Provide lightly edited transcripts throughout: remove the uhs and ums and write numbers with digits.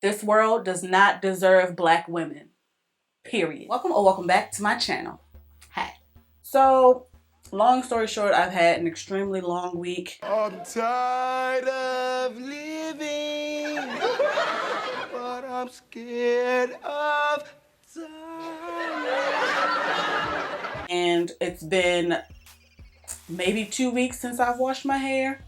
This world does not deserve black women. Period. Welcome back to my channel. Hi. So, long story short, I've had an extremely long week. I'm tired of living, but I'm scared of dying. And it's been maybe 2 weeks since I've washed my hair.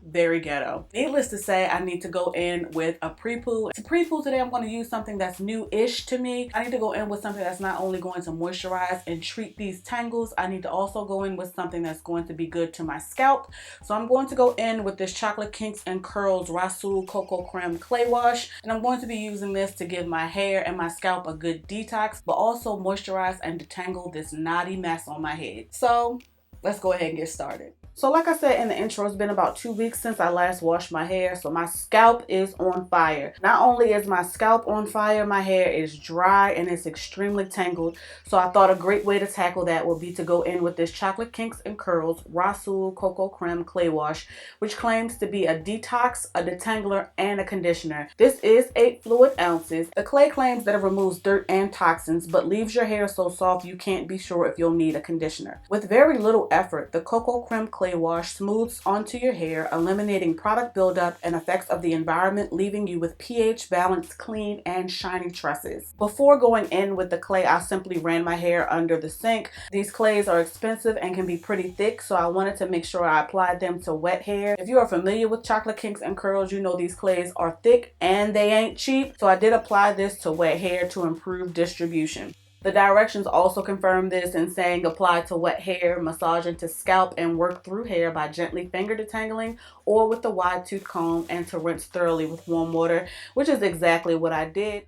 Very ghetto. Needless to say, I need to go in with a pre-poo. To pre-poo today, I'm going to use something that's new-ish to me. I need to go in with something that's not only going to moisturize and treat these tangles, I need to also go in with something that's going to be good to my scalp. So I'm going to go in with this Chocolate Kinks and Curls Rasul Cocoa Creme Clay Wash. And I'm going to be using this to give my hair and my scalp a good detox, but also moisturize and detangle this knotty mess on my head. So let's go ahead and get started. So like I said in the intro, it's been about 2 weeks since I last washed my hair, so my scalp is on fire. Not only is my scalp on fire, my hair is dry and it's extremely tangled. So I thought a great way to tackle that would be to go in with this Chocolate Kinks and Curls Rasul Cocoa Creme Clay Wash, which claims to be a detox, a detangler, and a conditioner. This is 8 fluid ounces. The clay claims that it removes dirt and toxins, but leaves your hair so soft you can't be sure if you'll need a conditioner. With very little effort, the Cocoa Creme Clay Wash smooths onto your hair, eliminating product buildup and effects of the environment, leaving you with pH balanced, clean, and shiny tresses. Before going in with the clay, I simply ran my hair under the sink. These clays are expensive and can be pretty thick, so I wanted to make sure I applied them to wet hair. If you are familiar with Chocolate Kinks and Curls, you know these clays are thick and they ain't cheap, so I did apply this to wet hair to improve distribution. The directions also confirm this in saying apply to wet hair, massage into scalp, and work through hair by gently finger detangling or with the wide tooth comb, and to rinse thoroughly with warm water, which is exactly what I did.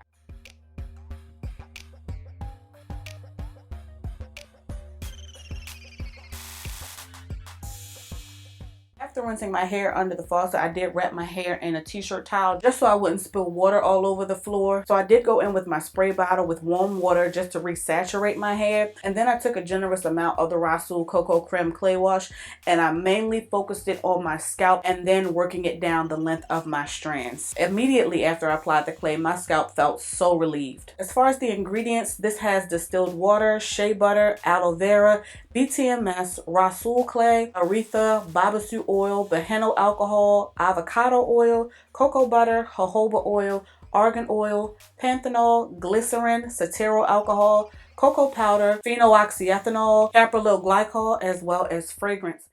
After rinsing my hair under the faucet, I did wrap my hair in a t-shirt towel just so I wouldn't spill water all over the floor. So I did go in with my spray bottle with warm water just to resaturate my hair. And then I took a generous amount of the Rasul Cocoa Creme Clay Wash and I mainly focused it on my scalp and then working it down the length of my strands. Immediately after I applied the clay, my scalp felt so relieved. As far as the ingredients, this has distilled water, shea butter, aloe vera, BTMS, Rasul clay, aretha, babasu oil, beheno alcohol, avocado oil, cocoa butter, jojoba oil, argan oil, panthenol, glycerin, cetyl alcohol, cocoa powder, phenoxyethanol, caprylyl glycol, as well as fragrance.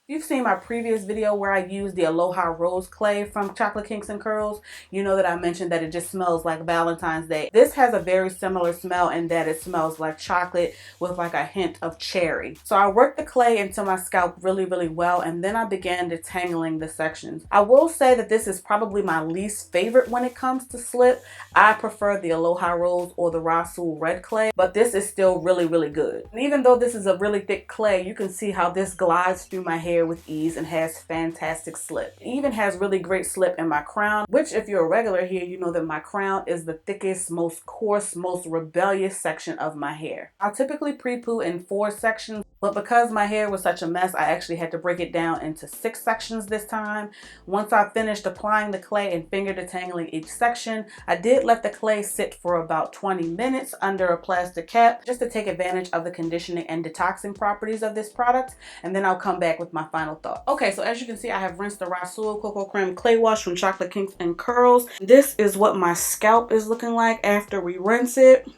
You've seen my previous video where I used the Aloha Rose Clay from Chocolate Kinks and Curls. You know that I mentioned that it just smells like Valentine's Day. This has a very similar smell in that it smells like chocolate with like a hint of cherry. So I worked the clay into my scalp really, really well, and then I began detangling the sections. I will say that this is probably my least favorite when it comes to slip. I prefer the Aloha Rose or the Rasul Red Clay, but this is still really, really good. And even though this is a really thick clay, you can see how this glides through my hair with ease and has fantastic slip. It even has really great slip in my crown, which if you're a regular here, you know that my crown is the thickest, most coarse, most rebellious section of my hair. I typically pre-poo in 4 sections, but because my hair was such a mess, I actually had to break it down into 6 sections this time. Once I finished applying the clay and finger detangling each section, I did let the clay sit for about 20 minutes under a plastic cap just to take advantage of the conditioning and detoxing properties of this product, and then I'll come back with my final thought. Okay, so as you can see, I have rinsed the Rasul Cocoa Creme Clay Wash from Chocolate Kinks and Curls. This is what my scalp is looking like after we rinse it.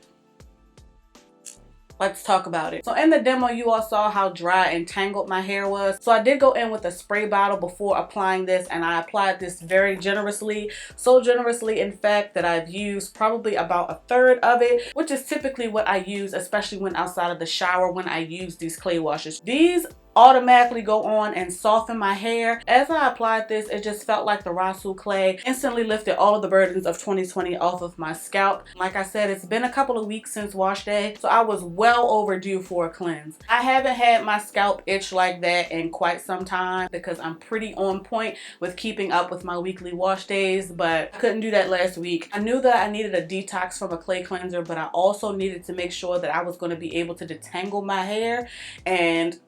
Let's talk about it. So in the demo, you all saw how dry and tangled my hair was. So I did go in with a spray bottle before applying this, and I applied this very generously. So generously, in fact, that I've used probably about a third of it, which is typically what I use, especially when outside of the shower when I use these clay washes. These automatically go on and soften my hair. As I applied this, it just felt like the Rasul clay instantly lifted all of the burdens of 2020 off of my scalp. Like I said, it's been a couple of weeks since wash day, so I was well overdue for a cleanse. I haven't had my scalp itch like that in quite some time because I'm pretty on point with keeping up with my weekly wash days, but I couldn't do that last week. I knew that I needed a detox from a clay cleanser, but I also needed to make sure that I was going to be able to detangle my hair. And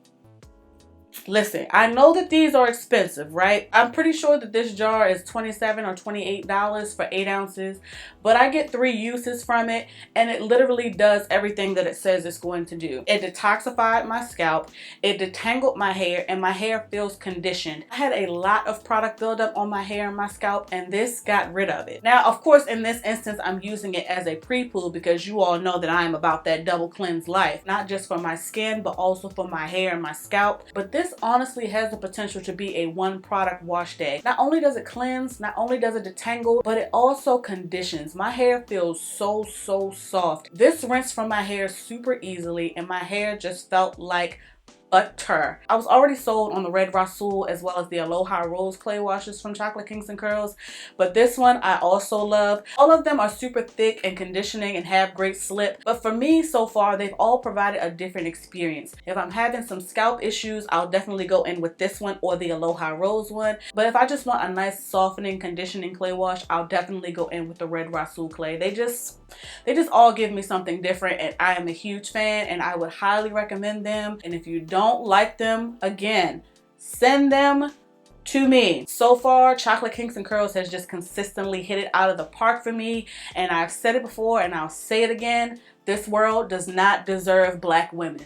listen, I know that these are expensive, right? I'm pretty sure that this jar is $27 or $28 for 8 ounces, but I get 3 uses from it, and it literally does everything that it says it's going to do. It detoxified my scalp, it detangled my hair, and my hair feels conditioned. I had a lot of product buildup on my hair and my scalp, and this got rid of it. Now, of course, in this instance, I'm using it as a pre-poo because you all know that I am about that double cleanse life, not just for my skin, but also for my hair and my scalp. But this honestly has the potential to be a one product wash day. Not only does it cleanse, not only does it detangle, but it also conditions. My hair feels so soft. This rinsed from my hair super easily, and my hair just felt like butter. I was already sold on the Red Rasul as well as the Aloha Rose clay washes from Chocolate Kinks and Curls, but this one I also love. All of them are super thick and conditioning and have great slip, but for me so far they've all provided a different experience. If I'm having some scalp issues, I'll definitely go in with this one or the Aloha Rose one, but if I just want a nice softening conditioning clay wash, I'll definitely go in with the Red Rasul clay. They just all give me something different, and I am a huge fan, and I would highly recommend them. And if you don't like them, again, send them to me. So far, Chocolate Kinks and Curls has just consistently hit it out of the park for me, and I've said it before and I'll say it again, this world does not deserve black women.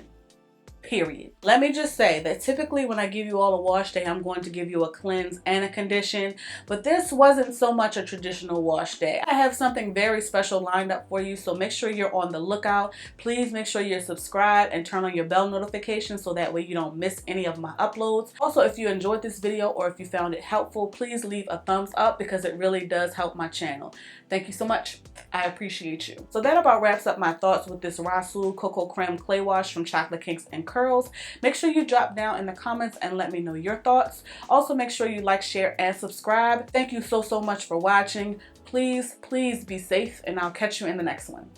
Period. Let me just say that typically when I give you all a wash day, I'm going to give you a cleanse and a condition, but this wasn't so much a traditional wash day. I have something very special lined up for you, so make sure you're on the lookout. Please make sure you're subscribed and turn on your bell notifications so that way you don't miss any of my uploads. Also, if you enjoyed this video or if you found it helpful, please leave a thumbs up because it really does help my channel. Thank you so much. I appreciate you. So that about wraps up my thoughts with this Rasul Cocoa Creme Clay Wash from Chocolate Kinks and Curls. Make sure you drop down in the comments and let me know your thoughts. Also, make sure you like, share, and subscribe. Thank you so much for watching. Please be safe, and I'll catch you in the next one.